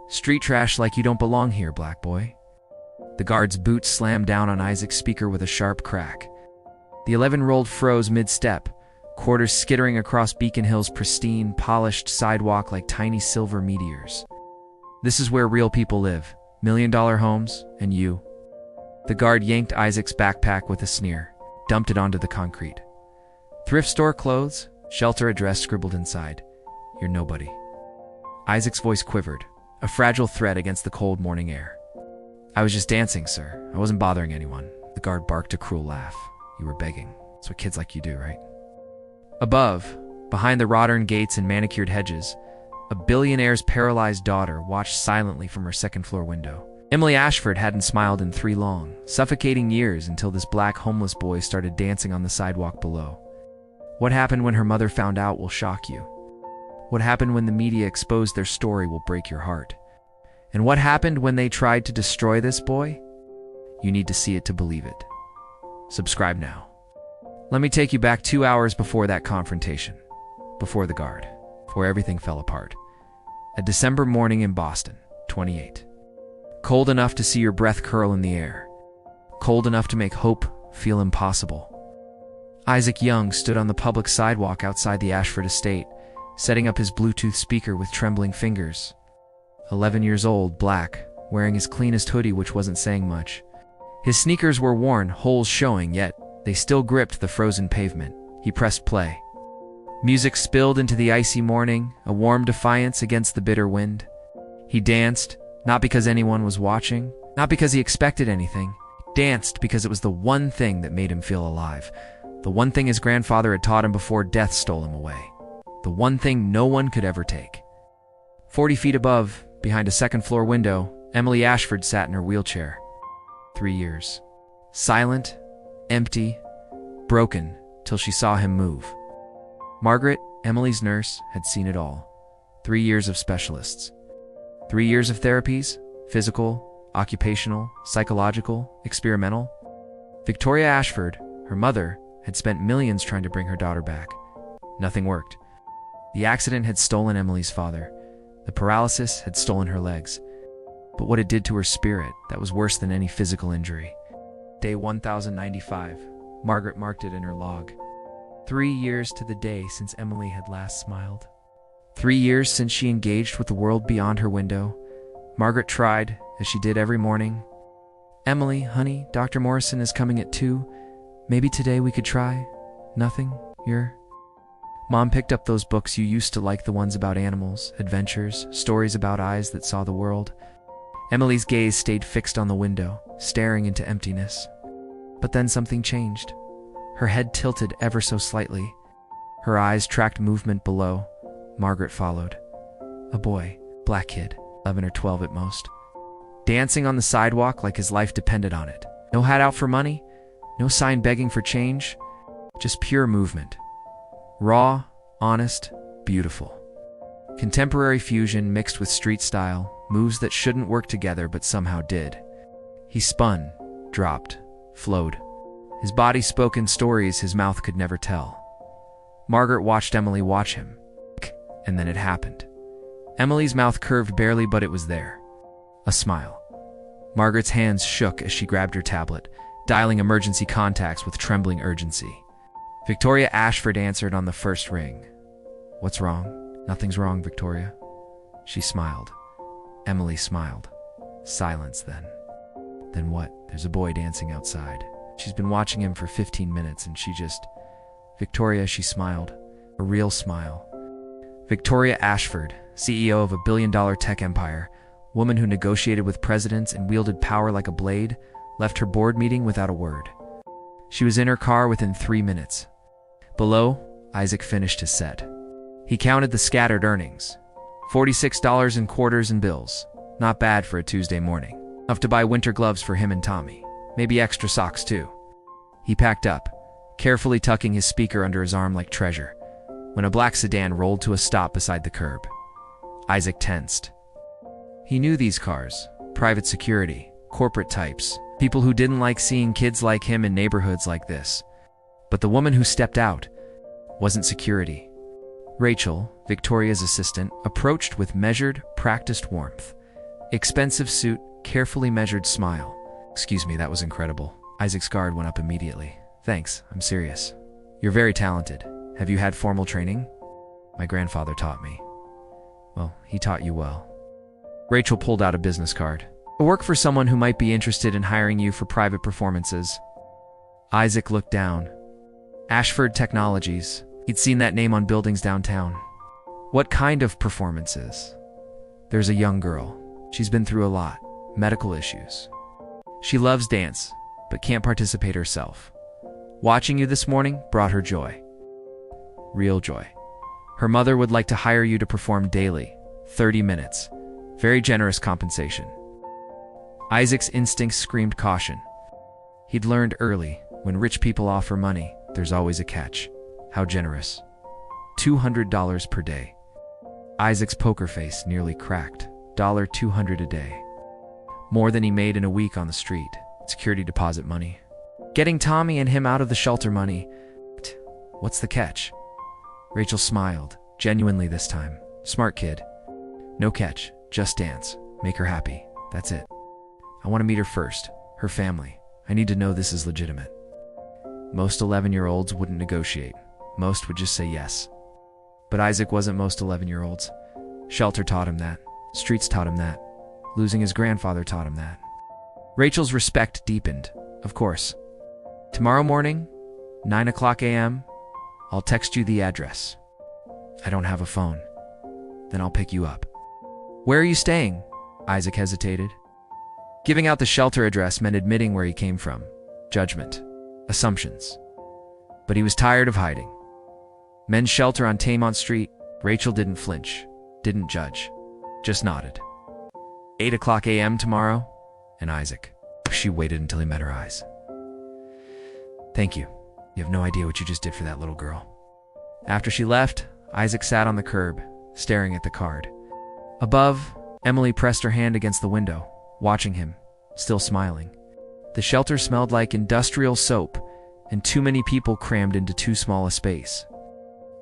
Street trash like you don't belong here, black boy. The guard's boots slammed down on Isaac's speaker with a sharp crack. The 11-year-old froze mid-step, quarters skittering across Beacon Hill's pristine, polished sidewalk like tiny silver meteors. This is where real people live, million-dollar homes, and you. The guard yanked Isaac's backpack with a sneer, dumped it onto the concrete. Thrift store clothes, shelter address scribbled inside. You're nobody. Isaac's voice quivered, a fragile thread against the cold morning air. I was just dancing, sir. I wasn't bothering anyone. The guard barked a cruel laugh. You were begging. That's what kids like you do, right? Above, behind the wrought-iron gates and manicured hedges, a billionaire's paralyzed daughter watched silently from her second-floor window. Emily Ashford hadn't smiled in 3 long, suffocating years until this black homeless boy started dancing on the sidewalk below. What happened when her mother found out will shock you. What happened when the media exposed their story will break your heart. And what happened when they tried to destroy this boy? You need to see it to believe it. Subscribe now. Let me take you back 2 hours before that confrontation, before the guard, before everything fell apart. A December morning in Boston, 28. Cold enough to see your breath curl in the air. Cold enough to make hope feel impossible. Isaac Young stood on the public sidewalk outside the Ashford estate, setting up his Bluetooth speaker with trembling fingers. 11 years old, black, wearing his cleanest hoodie which wasn't saying much. His sneakers were worn, holes showing, yet they still gripped the frozen pavement. He pressed play. Music spilled into the icy morning, a warm defiance against the bitter wind. He danced, not because anyone was watching, not because he expected anything. He danced because it was the one thing that made him feel alive. The one thing his grandfather had taught him before death stole him away. The one thing no one could ever take. 40 feet above, behind a second-floor window, Emily Ashford sat in her wheelchair. 3 years. Silent, empty, broken, till she saw him move. Margaret, Emily's nurse, had seen it all. 3 years of specialists. 3 years of therapies, physical, occupational, psychological, experimental. Victoria Ashford, her mother, had spent millions trying to bring her daughter back. Nothing worked. The accident had stolen Emily's father. The paralysis had stolen her legs. But what it did to her spirit, that was worse than any physical injury. Day 1095. Margaret marked it in her log. 3 years to the day since Emily had last smiled. 3 years since she engaged with the world beyond her window. Margaret tried, as she did every morning. Emily, honey, Dr. Morrison is coming at 2. Maybe today we could try. Nothing, you're... Mom picked up those books you used to like, the ones about animals, adventures, stories about eyes that saw the world. Emily's gaze stayed fixed on the window, staring into emptiness. But then something changed. Her head tilted ever so slightly. Her eyes tracked movement below. Margaret followed. A boy, black kid, 11 or 12 at most. Dancing on the sidewalk like his life depended on it. No hat out for money, no sign begging for change, just pure movement. Raw, honest, beautiful. Contemporary fusion mixed with street style, moves that shouldn't work together but somehow did. He spun, dropped, flowed. His body spoke in stories his mouth could never tell. Margaret watched Emily watch him. And then it happened. Emily's mouth curved barely, but it was there. A smile. Margaret's hands shook as she grabbed her tablet, dialing emergency contacts with trembling urgency. Victoria Ashford answered on the first ring. What's wrong? Nothing's wrong, Victoria. She smiled. Emily smiled. Silence then. Then what? There's a boy dancing outside. She's been watching him for 15 minutes and she just... Victoria, she smiled. A real smile. Victoria Ashford, CEO of a billion-dollar tech empire, woman who negotiated with presidents and wielded power like a blade, left her board meeting without a word. She was in her car within 3 minutes. Below, Isaac finished his set. He counted the scattered earnings. $46 in quarters and bills. Not bad for a Tuesday morning. Enough to buy winter gloves for him and Tommy. Maybe extra socks too. He packed up, carefully tucking his speaker under his arm like treasure, when a black sedan rolled to a stop beside the curb. Isaac tensed. He knew these cars. Private security, corporate types, people who didn't like seeing kids like him in neighborhoods like this. But the woman who stepped out wasn't security. Rachel, Victoria's assistant, approached with measured, practiced warmth. Expensive suit, carefully measured smile. Excuse me, that was incredible. Isaac's guard went up immediately. Thanks, I'm serious. You're very talented. Have you had formal training? My grandfather taught me. Well, he taught you well. Rachel pulled out a business card. I work for someone who might be interested in hiring you for private performances. Isaac looked down. Ashford Technologies. He'd seen that name on buildings downtown. What kind of performances? There's a young girl. She's been through a lot. Medical issues. She loves dance, but can't participate herself. Watching you this morning brought her joy. Real joy. Her mother would like to hire you to perform daily, 30 minutes. Very generous compensation. Isaac's instincts screamed caution. He'd learned early, when rich people offer money, there's always a catch. How generous. $200 per day. Isaac's poker face nearly cracked. $200 a day. More than he made in a week on the street. Security deposit money. Getting Tommy and him out of the shelter money. What's the catch? Rachel smiled, genuinely this time. Smart kid. No catch, just dance. Make her happy. That's it. I want to meet her first, her family. I need to know this is legitimate. Most 11-year-olds wouldn't negotiate. Most would just say yes. But Isaac wasn't most 11-year-olds. Shelter taught him that. Streets taught him that. Losing his grandfather taught him that. Rachel's respect deepened, of course. Tomorrow morning, 9:00 a.m., I'll text you the address. I don't have a phone. Then I'll pick you up. Where are you staying? Isaac hesitated. Giving out the shelter address meant admitting where he came from. Judgment. Assumptions. But he was tired of hiding. Men's shelter on Taymont Street. Rachel didn't flinch, didn't judge, just nodded. 8:00 a.m. tomorrow? And Isaac. She waited until he met her eyes. Thank you. You have no idea what you just did for that little girl. After she left, Isaac sat on the curb, staring at the card. Above, Emily pressed her hand against the window, watching him, still smiling. The shelter smelled like industrial soap, and too many people crammed into too small a space.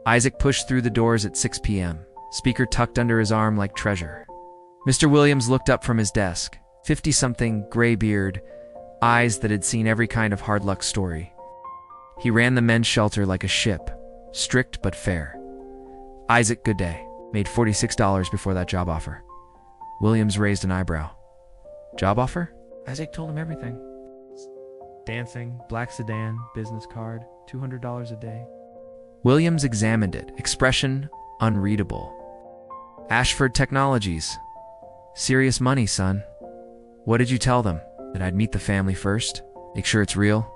Isaac pushed through the doors at 6 p.m., speaker tucked under his arm like treasure. Mr. Williams looked up from his desk, 50-something, gray beard, eyes that had seen every kind of hard luck story. He ran the men's shelter like a ship, strict but fair. Isaac, good day. Made $46 before that job offer. Williams raised an eyebrow. Job offer? Isaac told him everything. Dancing, black sedan, business card, $200 a day. Williams examined it, expression unreadable. Ashford Technologies. Serious money, son. What did you tell them? That I'd meet the family first? Make sure it's real?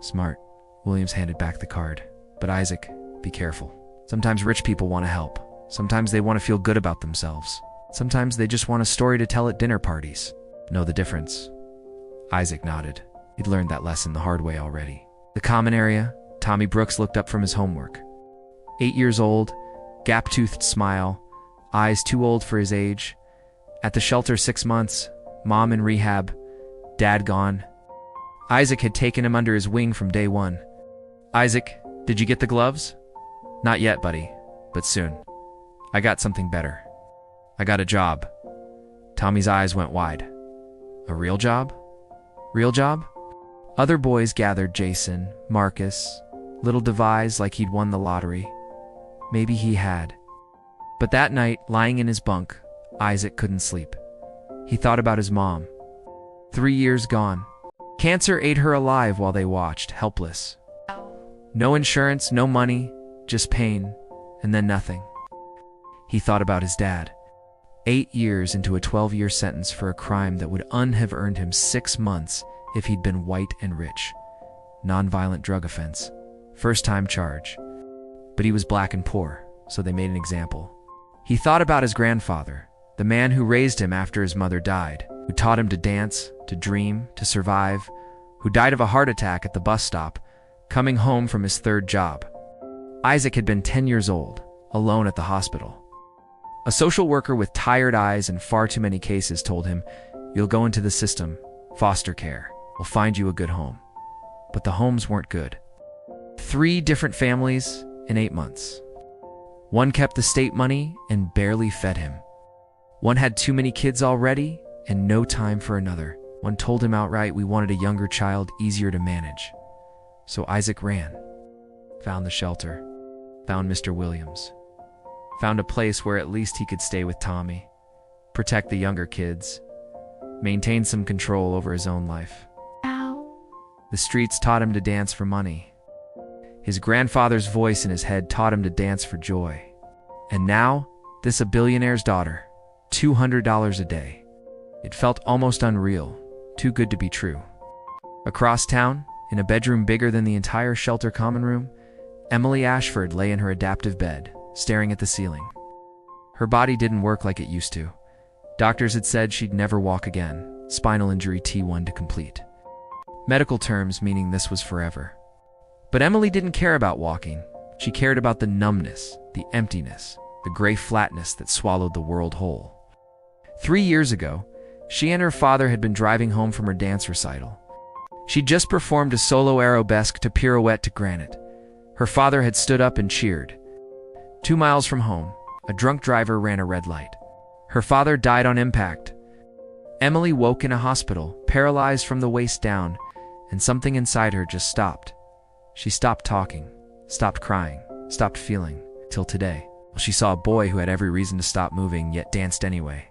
Smart. Williams handed back the card. But Isaac, be careful. Sometimes rich people want to help. Sometimes they want to feel good about themselves. Sometimes they just want a story to tell at dinner parties. Know the difference? Isaac nodded. He'd learned that lesson the hard way already. The common area, Tommy Brooks looked up from his homework. 8 years old, gap-toothed smile, eyes too old for his age. At the shelter 6 months, mom in rehab, dad gone. Isaac had taken him under his wing from day one. Isaac, did you get the gloves? Not yet, buddy, but soon. I got something better. I got a job. Tommy's eyes went wide. A real job? Real job? Other boys gathered Jason, Marcus, little devise like he'd won the lottery. Maybe he had. But that night, lying in his bunk, Isaac couldn't sleep. He thought about his mom. 3 years gone. Cancer ate her alive while they watched, helpless. No insurance, no money, just pain, and then nothing. He thought about his dad. 8 years into a 12-year sentence for a crime that would have earned him 6 months if he'd been white and rich. Nonviolent drug offense. First-time charge. But he was black and poor, so they made an example. He thought about his grandfather, the man who raised him after his mother died, who taught him to dance, to dream, to survive, who died of a heart attack at the bus stop, coming home from his 3rd job. Isaac had been 10 years old, alone at the hospital. A social worker with tired eyes and far too many cases told him, "You'll go into the system, foster care. We'll find you a good home." But the homes weren't good. 3 different families in 8 months. One kept the state money and barely fed him. One had too many kids already and no time for another. One told him outright we wanted a younger child, easier to manage. So Isaac ran, found the shelter, found Mr. Williams, found a place where at least he could stay with Tommy, protect the younger kids, maintain some control over his own life. Ow. The streets taught him to dance for money. His grandfather's voice in his head taught him to dance for joy. And now, this a billionaire's daughter, $200 a day. It felt almost unreal, too good to be true. Across town, in a bedroom bigger than the entire shelter common room, Emily Ashford lay in her adaptive bed, staring at the ceiling. Her body didn't work like it used to. Doctors had said she'd never walk again, spinal injury T1 to complete. Medical terms meaning this was forever. But Emily didn't care about walking. She cared about the numbness, the emptiness, the gray flatness that swallowed the world whole. 3 years ago, she and her father had been driving home from her dance recital. She'd just performed a solo arabesque to pirouette to granite. Her father had stood up and cheered. 2 miles from home, a drunk driver ran a red light. Her father died on impact. Emily woke in a hospital, paralyzed from the waist down, and something inside her just stopped. She stopped talking, stopped crying, stopped feeling, till today. She saw a boy who had every reason to stop moving, yet danced anyway.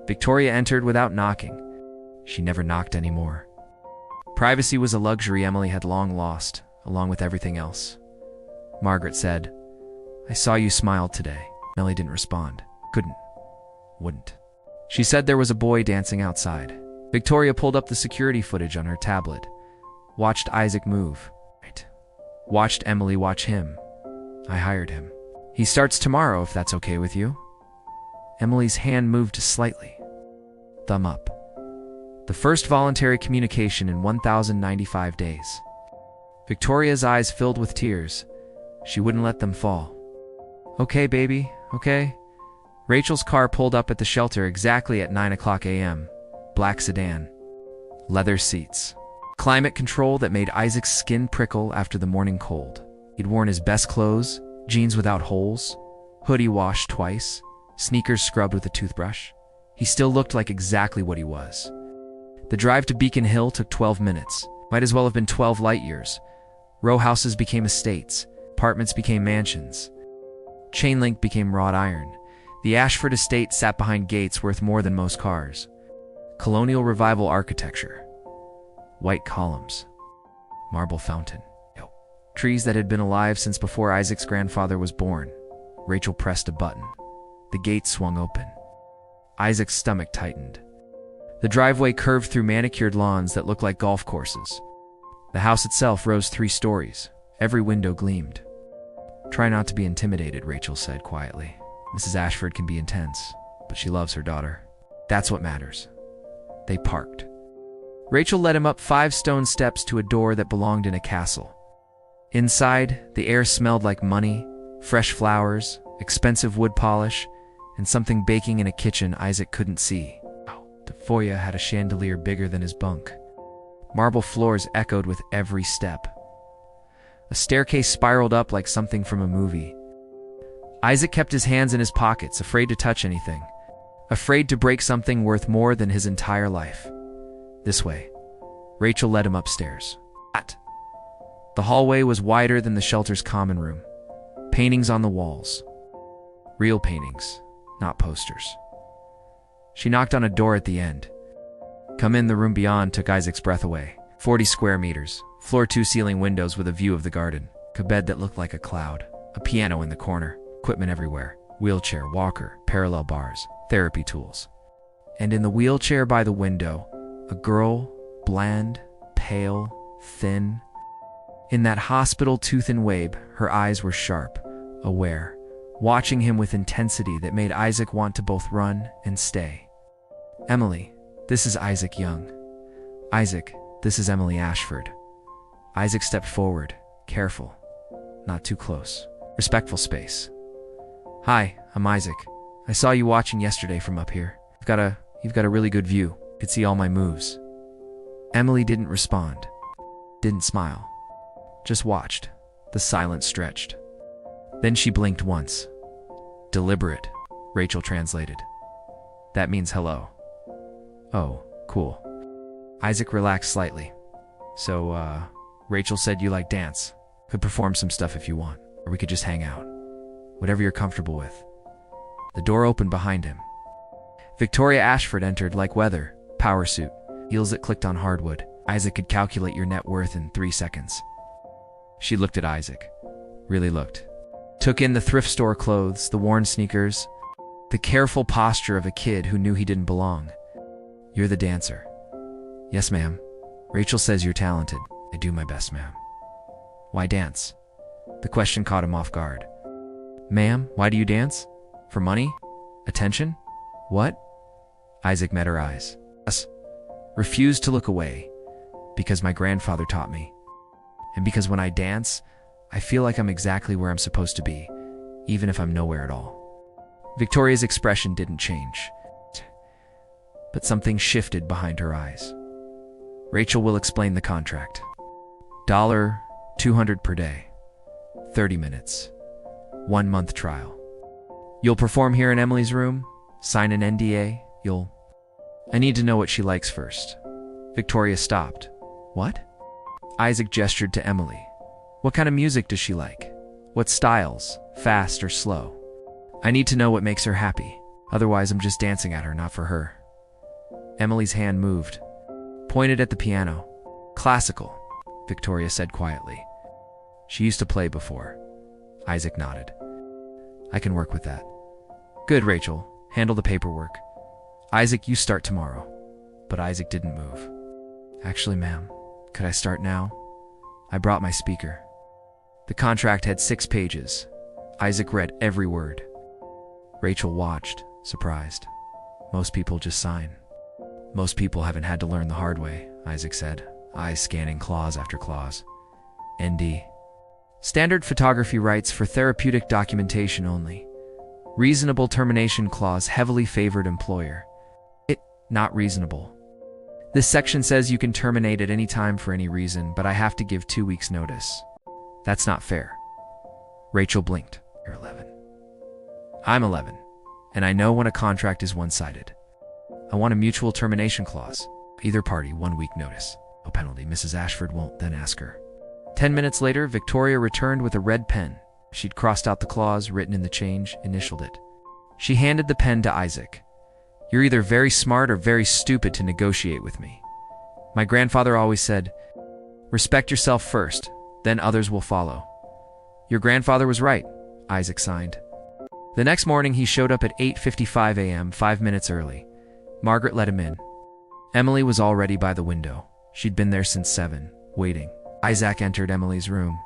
Victoria entered without knocking. She never knocked anymore. Privacy was a luxury Emily had long lost, along with everything else. Margaret said, "I saw you smile today." Emily didn't respond. Couldn't. Wouldn't. She said there was a boy dancing outside. Victoria pulled up the security footage on her tablet. Watched Isaac move. Right. Watched Emily watch him. I hired him. He starts tomorrow, if that's okay with you. Emily's hand moved slightly. Thumb up. The first voluntary communication in 1,095 days. Victoria's eyes filled with tears. She wouldn't let them fall. "Okay, baby, okay." Rachel's car pulled up at the shelter exactly at 9 a.m. Black sedan. Leather seats. Climate control that made Isaac's skin prickle after the morning cold. He'd worn his best clothes, jeans without holes, hoodie washed twice, sneakers scrubbed with a toothbrush. He still looked like exactly what he was. The drive to Beacon Hill took 12 minutes. Might as well have been 12 light years. Row houses became estates. Apartments became mansions. Chain link became wrought iron. The Ashford estate sat behind gates worth more than most cars. Colonial revival architecture. White columns. Marble fountain. Trees that had been alive since before Isaac's grandfather was born. Rachel pressed a button. The gate swung open. Isaac's stomach tightened. The driveway curved through manicured lawns that looked like golf courses. The house itself rose 3 stories. Every window gleamed. "Try not to be intimidated," Rachel said quietly. "Mrs. Ashford can be intense, but she loves her daughter. That's what matters." They parked. Rachel led him up 5 stone steps to a door that belonged in a castle. Inside, the air smelled like money, fresh flowers, expensive wood polish, and something baking in a kitchen Isaac couldn't see. The foyer had a chandelier bigger than his bunk. Marble floors echoed with every step. A staircase spiraled up like something from a movie. Isaac kept his hands in his pockets, afraid to touch anything, afraid to break something worth more than his entire life. This way. Rachel led him upstairs. The hallway was wider than the shelter's common room. Paintings on the walls. Real paintings, not posters. She knocked on a door at the end. "Come in." The room beyond took Isaac's breath away. 40 square meters, floor-to-ceiling windows with a view of the garden, a bed that looked like a cloud, a piano in the corner, equipment everywhere, wheelchair, walker, parallel bars, therapy tools. And in the wheelchair by the window, a girl, bland, pale, thin. In that hospital tooth and wabe, her eyes were sharp, aware, watching him with intensity that made Isaac want to both run and stay. "Emily, this is Isaac Young." "Isaac, this is Emily Ashford." Isaac stepped forward, careful, not too close, respectful space. "Hi, I'm Isaac. I saw you watching yesterday from up here. You've got a really good view. Could see all my moves." Emily didn't respond, didn't smile, just watched. The silence stretched. Then she blinked once. Deliberate, Rachel translated. That means hello. Oh, cool. Isaac relaxed slightly. So, Rachel said you like dance. Could perform some stuff if you want, or we could just hang out. Whatever you're comfortable with. The door opened behind him. Victoria Ashford entered like weather, power suit, heels that clicked on hardwood. Isaac could calculate your net worth in 3 seconds. She looked at Isaac. Really looked. Took in the thrift store clothes, the worn sneakers, the careful posture of a kid who knew he didn't belong. You're the dancer. Yes, ma'am. Rachel says you're talented. I do my best, ma'am. Why dance? The question caught him off guard. Ma'am, why do you dance? For money? Attention? What? Isaac met her eyes. Yes. Refused to look away. Because my grandfather taught me. And because when I dance, I feel like I'm exactly where I'm supposed to be, even if I'm nowhere at all. Victoria's expression didn't change. But something shifted behind her eyes. Rachel will explain the contract. $200 per day. 30 minutes. 1 month trial. You'll perform here in Emily's room, sign an NDA, I need to know what she likes first. Victoria stopped. What? Isaac gestured to Emily. What kind of music does she like? What styles, fast or slow? I need to know what makes her happy. Otherwise, I'm just dancing at her, not for her. Emily's hand moved, pointed at the piano. Classical, Victoria said quietly. She used to play before. Isaac nodded. I can work with that. Good, Rachel. Handle the paperwork. Isaac, you start tomorrow. But Isaac didn't move. Actually, ma'am, could I start now? I brought my speaker. The contract had 6 pages. Isaac read every word. Rachel watched, surprised. Most people just sign. Most people haven't had to learn the hard way, Isaac said, eyes scanning clause after clause. ND. Standard photography rights for therapeutic documentation only. Reasonable termination clause heavily favored employer. Not reasonable. This section says you can terminate at any time for any reason, but I have to give 2 weeks notice. That's not fair. Rachel blinked. You're 11. I'm 11, and I know when a contract is one-sided. I want a mutual termination clause. Either party, 1 week notice. No penalty. Mrs. Ashford won't then ask her. 10 minutes later, Victoria returned with a red pen. She'd crossed out the clause, written in the change, initialed it. She handed the pen to Isaac. You're either very smart or very stupid to negotiate with me. My grandfather always said, respect yourself first, then others will follow. Your grandfather was right, Isaac signed. The next morning, he showed up at 8:55 a.m., 5 minutes early. Margaret let him in. Emily was already by the window. She'd been there since 7, waiting. Isaac entered Emily's room.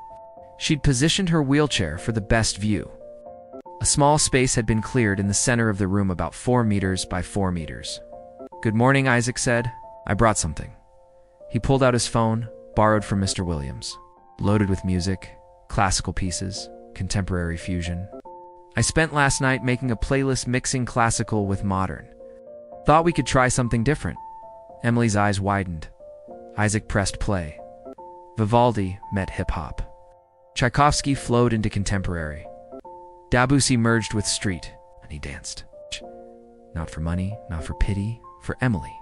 She'd positioned her wheelchair for the best view. A small space had been cleared in the center of the room about 4 meters by 4 meters. Good morning, Isaac said. I brought something. He pulled out his phone, borrowed from Mr. Williams. Loaded with music, classical pieces, contemporary fusion. I spent last night making a playlist mixing classical with modern. Thought we could try something different. Emily's eyes widened. Isaac pressed play. Vivaldi met hip-hop. Tchaikovsky flowed into contemporary. Debussy merged with street, and he danced. Not for money, not for pity, for Emily.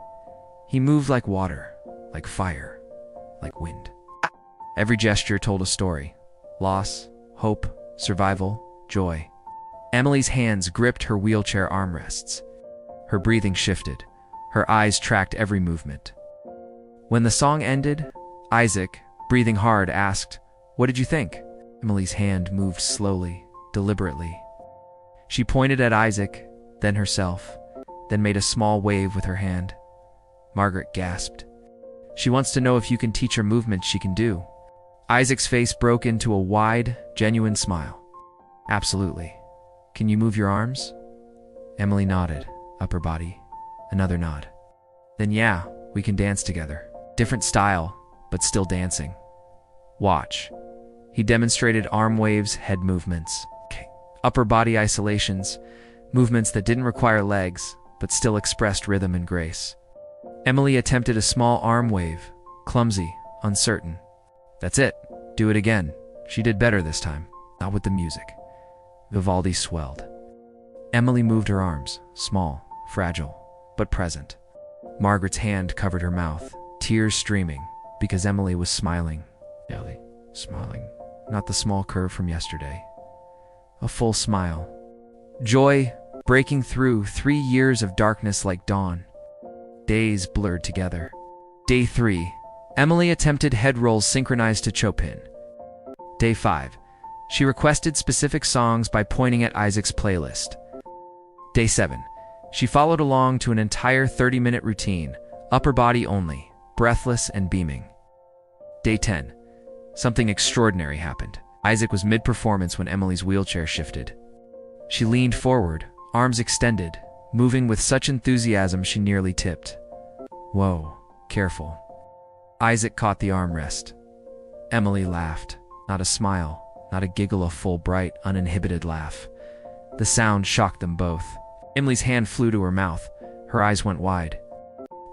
He moved like water, like fire, like wind. Every gesture told a story. Loss, hope, survival, joy. Emily's hands gripped her wheelchair armrests. Her breathing shifted. Her eyes tracked every movement. When the song ended, Isaac, breathing hard, asked, "What did you think?" Emily's hand moved slowly, deliberately. She pointed at Isaac, then herself, then made a small wave with her hand. Margaret gasped. She wants to know if you can teach her movements she can do. Isaac's face broke into a wide, genuine smile. Absolutely. Can you move your arms? Emily nodded, upper body. Another nod. Then yeah, we can dance together. Different style, but still dancing. Watch. He demonstrated arm waves, head movements, upper body isolations, movements that didn't require legs, but still expressed rhythm and grace. Emily attempted a small arm wave, clumsy, uncertain. That's it. Do it again. She did better this time, not with the music. Vivaldi swelled. Emily moved her arms, small, fragile, but present. Margaret's hand covered her mouth, tears streaming, because Emily was smiling. Ellie, smiling. Not the small curve from yesterday. A full smile. Joy breaking through 3 years of darkness like dawn. Days blurred together. Day 3. Emily attempted head rolls synchronized to Chopin. Day 5. She requested specific songs by pointing at Isaac's playlist. Day 7. She followed along to an entire 30-minute routine, upper body only, breathless and beaming. Day 10. Something extraordinary happened. Isaac was mid-performance when Emily's wheelchair shifted. She leaned forward, arms extended, moving with such enthusiasm she nearly tipped. Whoa, careful. Isaac caught the armrest. Emily laughed. Not a smile, not a giggle, a full, bright, uninhibited laugh. The sound shocked them both. Emily's hand flew to her mouth. Her eyes went wide.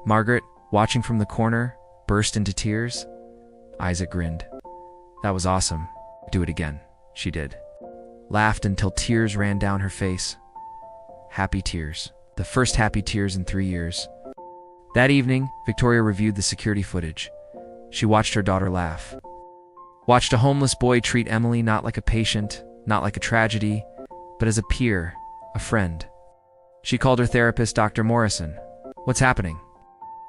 Margaret, watching from the corner, burst into tears. Isaac grinned. That was awesome. Do it again. She did. Laughed until tears ran down her face. Happy tears. The first happy tears in 3 years. That evening, Victoria reviewed the security footage. She watched her daughter laugh. Watched a homeless boy treat Emily not like a patient, not like a tragedy, but as a peer, a friend. She called her therapist, Dr. Morrison. What's happening?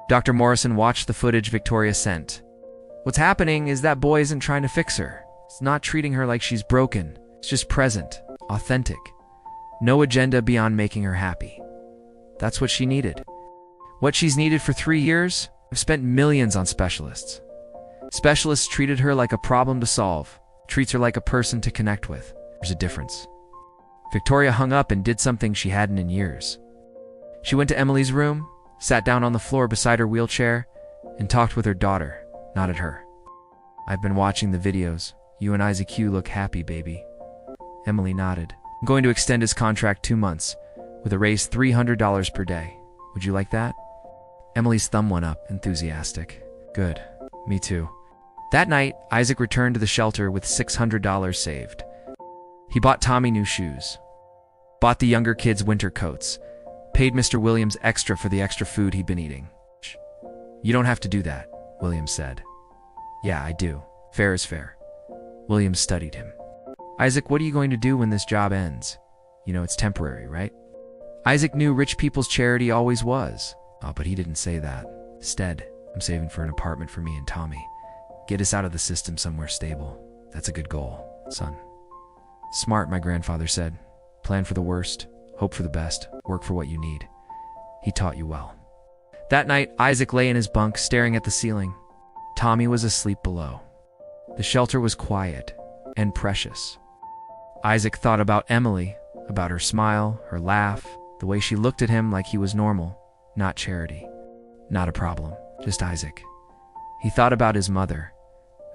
Dr. Morrison watched the footage Victoria sent. What's happening is that boy isn't trying to fix her. It's not treating her like she's broken. It's just present, authentic. No agenda beyond making her happy. That's what she needed. What she's needed for 3 years? I've spent millions on specialists. Specialists treated her like a problem to solve, treats her like a person to connect with. There's a difference. Victoria hung up and did something she hadn't in years. She went to Emily's room, sat down on the floor beside her wheelchair, and talked with her daughter, not at her. I've been watching the videos. You and Isaac Hugh look happy, baby. Emily nodded. I'm going to extend his contract 2 months, with a raise $300 per day. Would you like that? Emily's thumb went up, enthusiastic. Good. Me too. That night, Isaac returned to the shelter with $600 saved. He bought Tommy new shoes, bought the younger kids winter coats, paid Mr. Williams extra for the extra food he'd been eating. You don't have to do that, Williams said. Yeah, I do. Fair is fair. Williams studied him. Isaac, what are you going to do when this job ends? You know it's temporary, right? Isaac knew rich people's charity always was. Oh, but he didn't say that. Instead, I'm saving for an apartment for me and Tommy. Get us out of the system somewhere stable. That's a good goal, son. Smart, my grandfather said. Plan for the worst, hope for the best, work for what you need. He taught you well. That night, Isaac lay in his bunk staring at the ceiling. Tommy was asleep below. The shelter was quiet and precious. Isaac thought about Emily, about her smile, her laugh, the way she looked at him like he was normal, not Charity. Not a problem, just Isaac. He thought about his mother,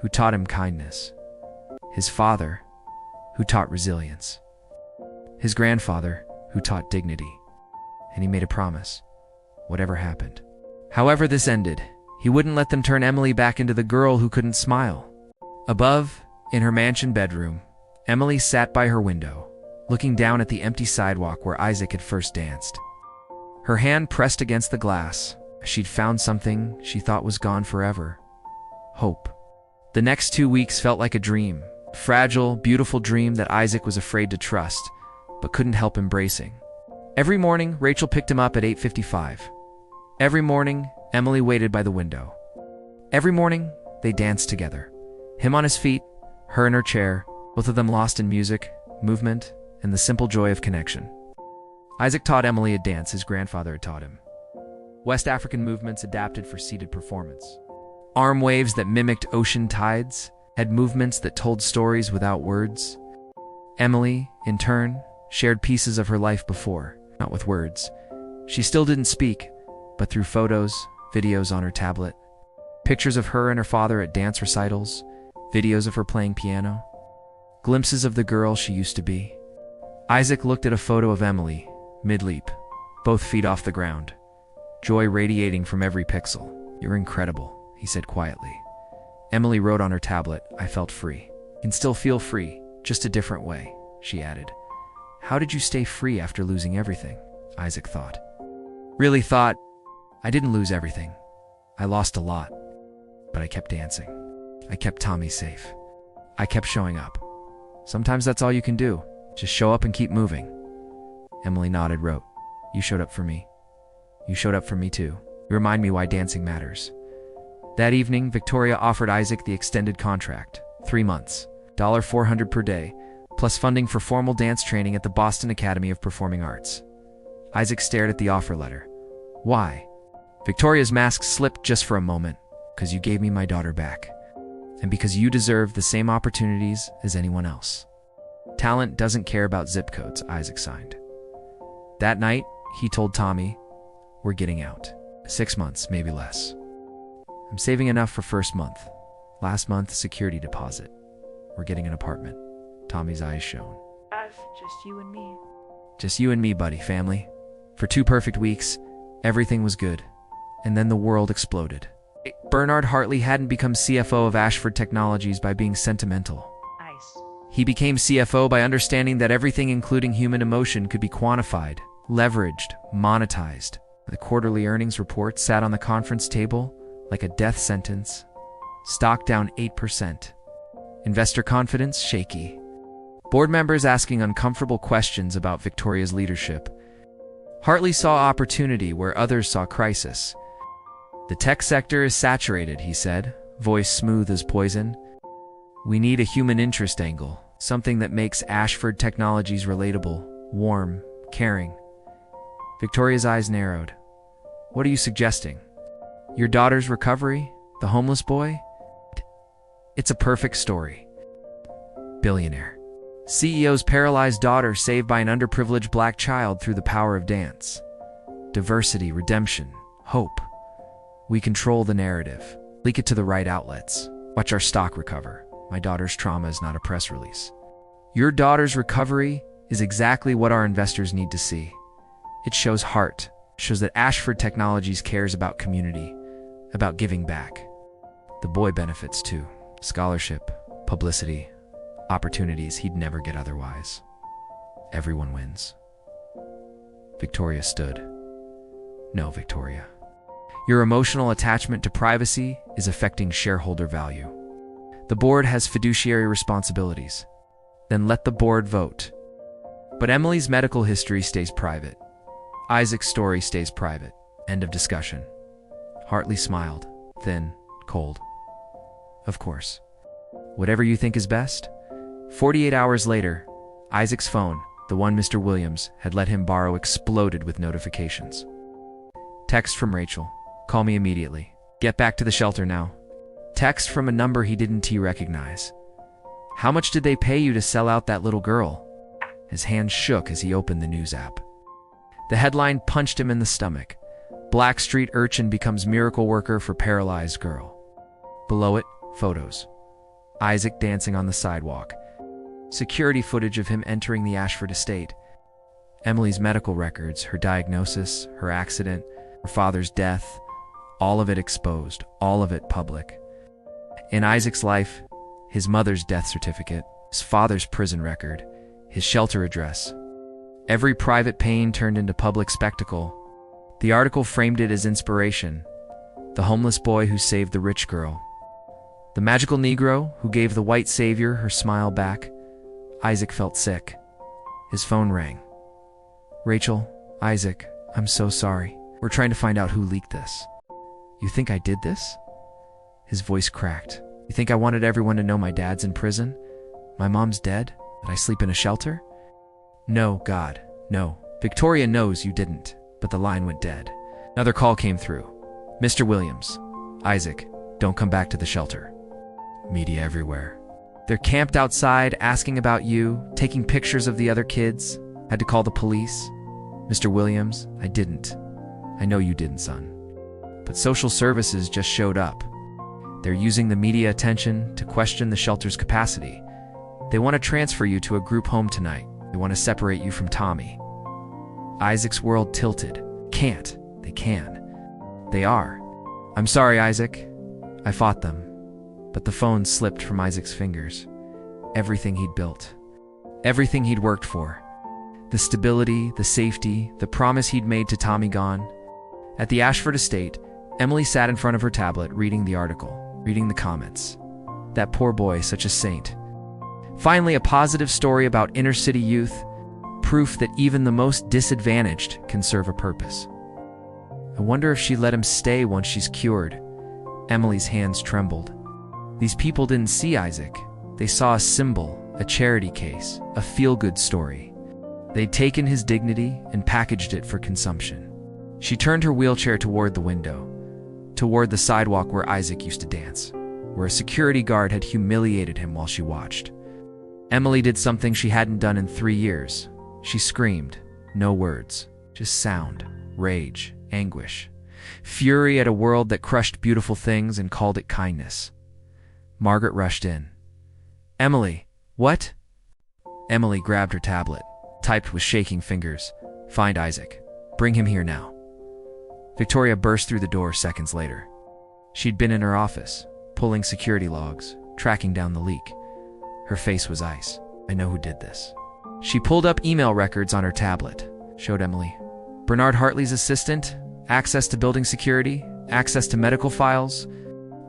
who taught him kindness. His father, who taught resilience. His grandfather, who taught dignity. And he made a promise, whatever happened. However this ended, he wouldn't let them turn Emily back into the girl who couldn't smile. Above, in her mansion bedroom, Emily sat by her window, looking down at the empty sidewalk where Isaac had first danced. Her hand pressed against the glass. She'd found something she thought was gone forever. Hope. The next 2 weeks felt like a dream. A fragile, beautiful dream that Isaac was afraid to trust, but couldn't help embracing. Every morning, Rachel picked him up at 8:55. Every morning, Emily waited by the window. Every morning, they danced together. Him on his feet, her in her chair, both of them lost in music, movement, and the simple joy of connection. Isaac taught Emily a dance his grandfather had taught him. West African movements adapted for seated performance. Arm waves that mimicked ocean tides, had movements that told stories without words. Emily, in turn, shared pieces of her life before, not with words. She still didn't speak, but through photos, videos on her tablet, pictures of her and her father at dance recitals, videos of her playing piano, glimpses of the girl she used to be. Isaac looked at a photo of Emily, mid-leap, both feet off the ground, joy radiating from every pixel. You're incredible, he said quietly. Emily wrote on her tablet, I felt free. Can still feel free, just a different way, she added. How did you stay free after losing everything? Isaac thought. Really thought, I didn't lose everything. I lost a lot. But I kept dancing. I kept Tommy safe. I kept showing up. Sometimes that's all you can do. Just show up and keep moving. Emily nodded, wrote, You showed up for me. You showed up for me too. You remind me why dancing matters. That evening, Victoria offered Isaac the extended contract. 3 months, $400 per day, plus funding for formal dance training at the Boston Academy of Performing Arts. Isaac stared at the offer letter. Why? Victoria's mask slipped just for a moment. Because you gave me my daughter back. And because you deserve the same opportunities as anyone else. Talent doesn't care about zip codes, Isaac signed. That night, he told Tommy, We're getting out. 6 months, maybe less. I'm saving enough for first month. Last month, security deposit. We're getting an apartment. Tommy's eyes shone. Just you and me. Just you and me, buddy, family. For 2 perfect weeks, everything was good. And then the world exploded. Bernard Hartley hadn't become CFO of Ashford Technologies by being sentimental. He became CFO by understanding that everything, including human emotion, could be quantified, leveraged, monetized. The quarterly earnings report sat on the conference table like a death sentence. Stock down 8%. Investor confidence shaky. Board members asking uncomfortable questions about Victoria's leadership. Hartley saw opportunity where others saw crisis. The tech sector is saturated, he said, voice smooth as poison. We need a human interest angle, something that makes Ashford Technologies relatable, warm, caring. Victoria's eyes narrowed. What are you suggesting? Your daughter's recovery? The homeless boy? It's a perfect story. Billionaire. CEO's paralyzed daughter saved by an underprivileged black child through the power of dance. Diversity, redemption, hope. We control the narrative. Leak it to the right outlets. Watch our stock recover. My daughter's trauma is not a press release. Your daughter's recovery is exactly what our investors need to see. It shows heart. It shows that Ashford Technologies cares about community, about giving back. The boy benefits too. Scholarship, publicity, opportunities he'd never get otherwise. Everyone wins. Victoria stood. No, Victoria. Your emotional attachment to privacy is affecting shareholder value. The board has fiduciary responsibilities. Then let the board vote. But Emily's medical history stays private. Isaac's story stays private. End of discussion. Hartley smiled, thin, cold. Of course. Whatever you think is best. 48 hours later, Isaac's phone, the one Mr. Williams had let him borrow, exploded with notifications. Text from Rachel. Call me immediately. Get back to the shelter now. Text from a number he didn't recognize. How much did they pay you to sell out that little girl? His hand shook as he opened the news app. The headline punched him in the stomach. Black street urchin becomes miracle worker for paralyzed girl. Below it, photos. Isaac dancing on the sidewalk. Security footage of him entering the Ashford estate. Emily's medical records, her diagnosis, her accident, her father's death, all of it exposed, all of it public. In Isaac's life, his mother's death certificate, his father's prison record, his shelter address. Every private pain turned into public spectacle. The article framed it as inspiration. The homeless boy who saved the rich girl. The magical Negro who gave the white savior her smile back. Isaac felt sick. His phone rang. Rachel, Isaac, I'm so sorry. We're trying to find out who leaked this. You think I did this? His voice cracked. You think I wanted everyone to know my dad's in prison? My mom's dead? That I sleep in a shelter? No, God, no. Victoria knows you didn't, but the line went dead. Another call came through. Mr. Williams, Isaac, don't come back to the shelter. Media everywhere. They're camped outside asking about you, taking pictures of the other kids. Had to call the police. Mr. Williams, I didn't. I know you didn't, son. But social services just showed up. They're using the media attention to question the shelter's capacity. They want to transfer you to a group home tonight. They want to separate you from Tommy. Isaac's world tilted. Can't. They can. They are. I'm sorry, Isaac. I fought them. But the phone slipped from Isaac's fingers. Everything he'd built. Everything he'd worked for. The stability, the safety, the promise he'd made to Tommy gone. At the Ashford estate, Emily sat in front of her tablet reading the article, reading the comments. That poor boy, such a saint. Finally, a positive story about inner-city youth, proof that even the most disadvantaged can serve a purpose. I wonder if she'd let him stay once she's cured. Emily's hands trembled. These people didn't see Isaac. They saw a symbol, a charity case, a feel-good story. They'd taken his dignity and packaged it for consumption. She turned her wheelchair toward the window, toward the sidewalk where Isaac used to dance, where a security guard had humiliated him while she watched. Emily did something she hadn't done in 3 years. She screamed, no words, just sound, rage, anguish, fury at a world that crushed beautiful things and called it kindness. Margaret rushed in. Emily, what? Emily grabbed her tablet, typed with shaking fingers. Find Isaac. Bring him here now. Victoria burst through the door seconds later. She'd been in her office, pulling security logs, tracking down the leak. Her face was ice. I know who did this. She pulled up email records on her tablet, showed Emily. Bernard Hartley's assistant, access to building security, access to medical files,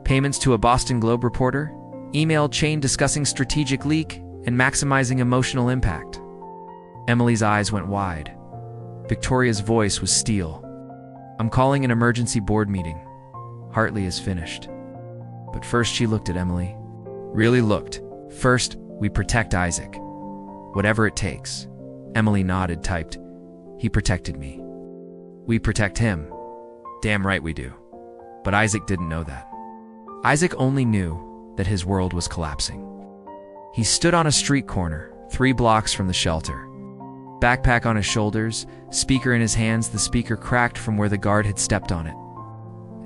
payments to a Boston Globe reporter, email chain discussing strategic leak and maximizing emotional impact. Emily's eyes went wide. Victoria's voice was steel. I'm calling an emergency board meeting. Hartley is finished. But first she looked at Emily. Really looked. First, we protect Isaac. Whatever it takes. Emily nodded, typed. He protected me. We protect him. Damn right we do. But Isaac didn't know that. Isaac only knew that his world was collapsing. He stood on a street corner, 3 blocks from the shelter. Backpack on his shoulders, speaker in his hands. The speaker cracked from where the guard had stepped on it.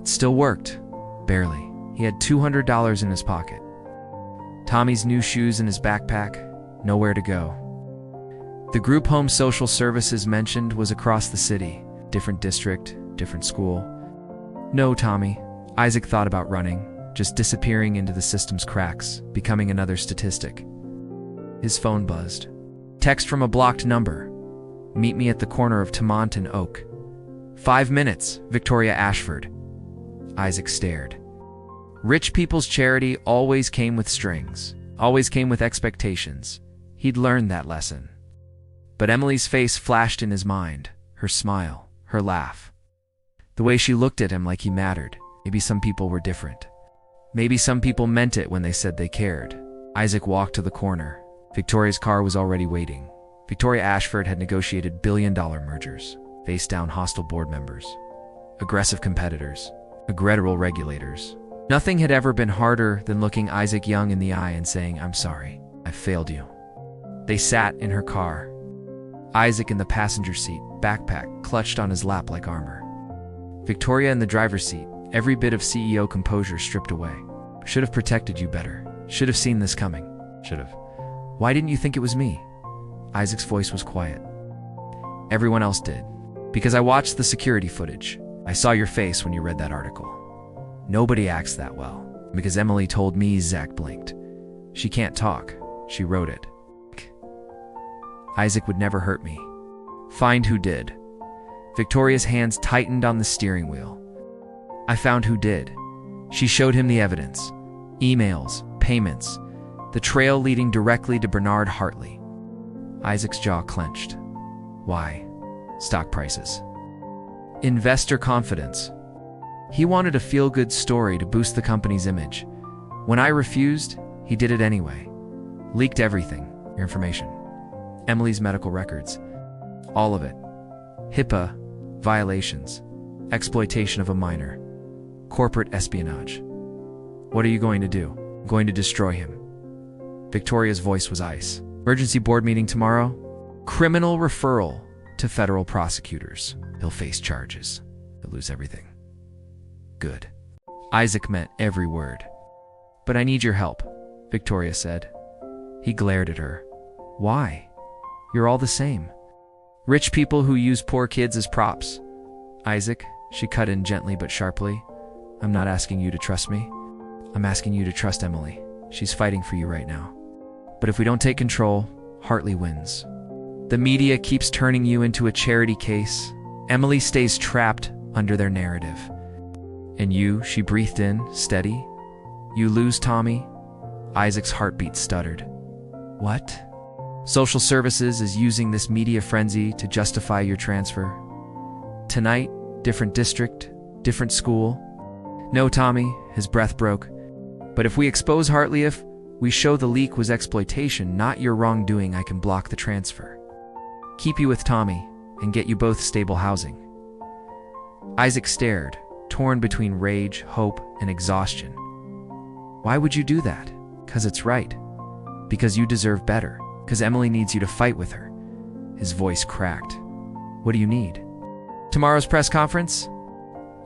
It still worked. Barely. He had $200 in his pocket. Tommy's new shoes in his backpack. Nowhere to go. The group home social services mentioned was across the city. Different district, different school. No, Tommy. Isaac thought about running, just disappearing into the system's cracks, becoming another statistic. His phone buzzed. Text from a blocked number. Meet me at the corner of Tamont and Oak. 5 minutes, Victoria Ashford. Isaac stared. Rich people's charity always came with strings, always came with expectations. He'd learned that lesson. But Emily's face flashed in his mind, her smile, her laugh. The way she looked at him like he mattered. Maybe some people were different. Maybe some people meant it when they said they cared. Isaac walked to the corner. Victoria's car was already waiting. Victoria Ashford had negotiated billion-dollar mergers, faced down hostile board members, aggressive competitors, agreeable regulators. Nothing had ever been harder than looking Isaac Young in the eye and saying, I'm sorry, I failed you. They sat in her car. Isaac in the passenger seat, backpack clutched on his lap like armor. Victoria in the driver's seat, every bit of CEO composure stripped away. Should have protected you better. Should have seen this coming. Should have. Why didn't you think it was me? Isaac's voice was quiet. Everyone else did. Because I watched the security footage. I saw your face when you read that article. Nobody acts that well. Because Emily told me, Zach blinked. She can't talk. She wrote it. Isaac would never hurt me. Find who did. Victoria's hands tightened on the steering wheel. I found who did. She showed him the evidence. Emails, payments, the trail leading directly to Bernard Hartley. Isaac's jaw clenched. Why? Stock prices. Investor confidence. He wanted a feel-good story to boost the company's image. When I refused, he did it anyway. Leaked everything, your information. Emily's medical records. All of it. HIPAA, violations, exploitation of a minor, corporate espionage. What are you going to do? I'm going to destroy him. Victoria's voice was ice. Emergency board meeting tomorrow? Criminal referral to federal prosecutors. He'll face charges. He'll lose everything. Good. Isaac meant every word. But I need your help, Victoria said. He glared at her. Why? You're all the same. Rich people who use poor kids as props. Isaac, she cut in gently but sharply. I'm not asking you to trust me. I'm asking you to trust Emily. She's fighting for you right now. But if we don't take control, Hartley wins. The media keeps turning you into a charity case. Emily stays trapped under their narrative. And you, she breathed in, steady. You lose Tommy. Isaac's heartbeat stuttered. What? Social services is using this media frenzy to justify your transfer. Tonight, different district, different school. No, Tommy, his breath broke. But if we expose Hartley, if we show the leak was exploitation, not your wrongdoing, I can block the transfer. Keep you with Tommy and get you both stable housing. Isaac stared, torn between rage, hope, and exhaustion. Why would you do that? 'Cause it's right. Because you deserve better. 'Cause Emily needs you to fight with her. His voice cracked. What do you need? Tomorrow's press conference?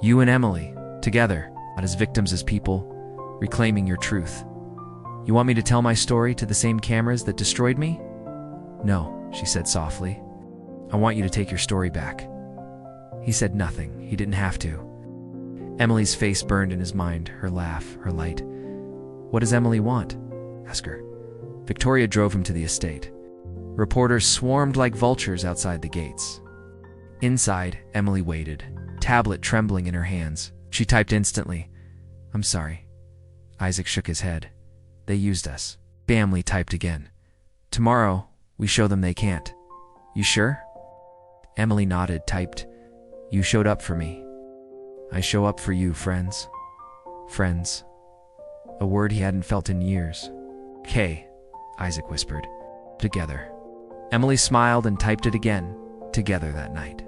You and Emily, together, not as victims, as people, reclaiming your truth. You want me to tell my story to the same cameras that destroyed me? No, she said softly. I want you to take your story back. He said nothing. He didn't have to. Emily's face burned in his mind, her laugh, her light. What does Emily want? Ask her. Victoria drove him to the estate. Reporters swarmed like vultures outside the gates. Inside, Emily waited, tablet trembling in her hands. She typed instantly. I'm sorry. Isaac shook his head. They used us. Family typed again. Tomorrow, we show them they can't. You sure? Emily nodded, typed. You showed up for me. I show up for you, friends. Friends. A word he hadn't felt in years. K, Isaac whispered. Together. Emily smiled and typed it again. Together that night.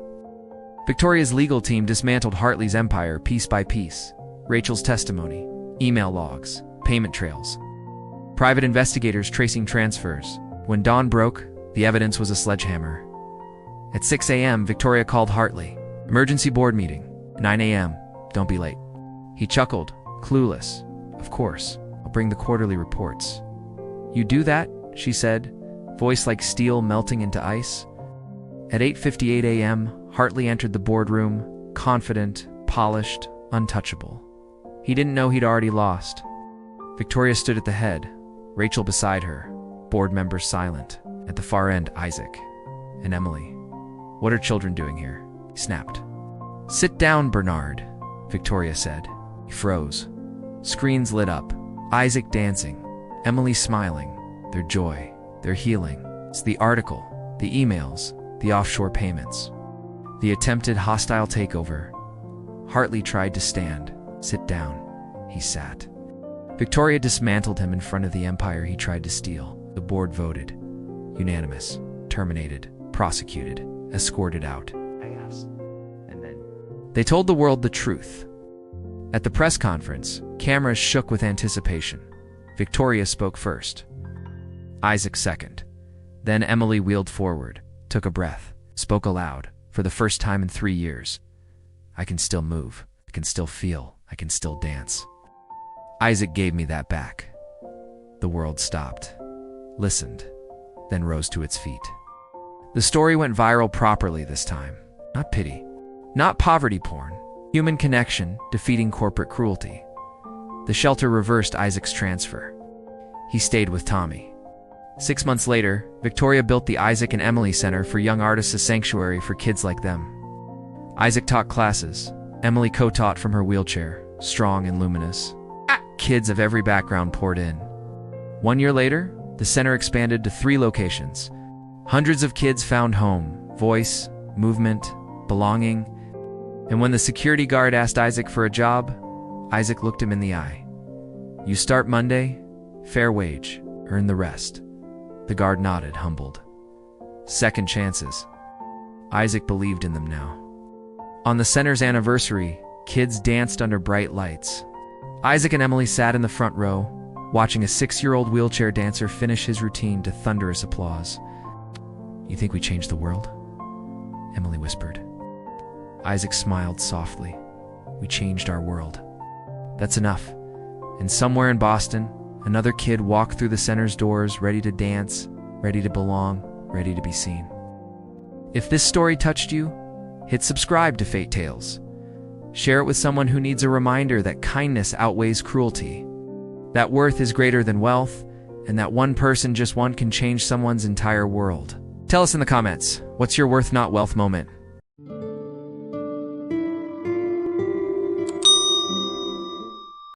Victoria's legal team dismantled Hartley's empire piece by piece. Rachel's testimony, email logs, payment trails. Private investigators tracing transfers. When dawn broke, the evidence was a sledgehammer. At 6 a.m., Victoria called Hartley. Emergency board meeting. 9 a.m. Don't be late. He chuckled, clueless. Of course, I'll bring the quarterly reports. You do that? She said, voice like steel melting into ice. At 8:58 a.m., Hartley entered the boardroom, confident, polished, untouchable. He didn't know he'd already lost. Victoria stood at the head, Rachel beside her, board members silent. At the far end, Isaac and Emily. What are children doing here? He snapped. Sit down, Bernard, Victoria said. He froze. Screens lit up. Isaac dancing. Emily smiling. Their joy. Their healing. It's the article. The emails. The offshore payments. The attempted hostile takeover. Hartley tried to stand. Sit down. He sat. Victoria dismantled him in front of the empire he tried to steal. The board voted. Unanimous. Terminated. Prosecuted. Escorted out. I asked. And then... They told the world the truth. At the press conference, cameras shook with anticipation. Victoria spoke first. Isaac second. Then Emily wheeled forward, took a breath, spoke aloud, for the first time in 3 years. I can still move. I can still feel. I can still dance. Isaac gave me that back. The world stopped, listened, then rose to its feet. The story went viral properly this time. Not pity. Not poverty porn. Human connection defeating corporate cruelty. The shelter reversed Isaac's transfer. He stayed with Tommy. 6 months later, Victoria built the Isaac and Emily Center for Young Artists, a sanctuary for kids like them. Isaac taught classes. Emily co-taught from her wheelchair, strong and luminous. Kids of every background poured in. 1 year later, the center expanded to 3 locations. Hundreds of kids found home, voice, movement, belonging. And when the security guard asked Isaac for a job, Isaac looked him in the eye. You start Monday, fair wage, earn the rest. The guard nodded, humbled. Second chances. Isaac believed in them now. On the center's anniversary, kids danced under bright lights. Isaac and Emily sat in the front row, watching a 6-year-old wheelchair dancer finish his routine to thunderous applause. You think we changed the world? Emily whispered. Isaac smiled softly. We changed our world. That's enough. And somewhere in Boston, another kid walked through the center's doors, ready to dance, ready to belong, ready to be seen. If this story touched you, hit subscribe to Fate Tales. Share it with someone who needs a reminder that kindness outweighs cruelty, that worth is greater than wealth, and that one person, just one, can change someone's entire world. Tell us in the comments, what's your worth not wealth moment?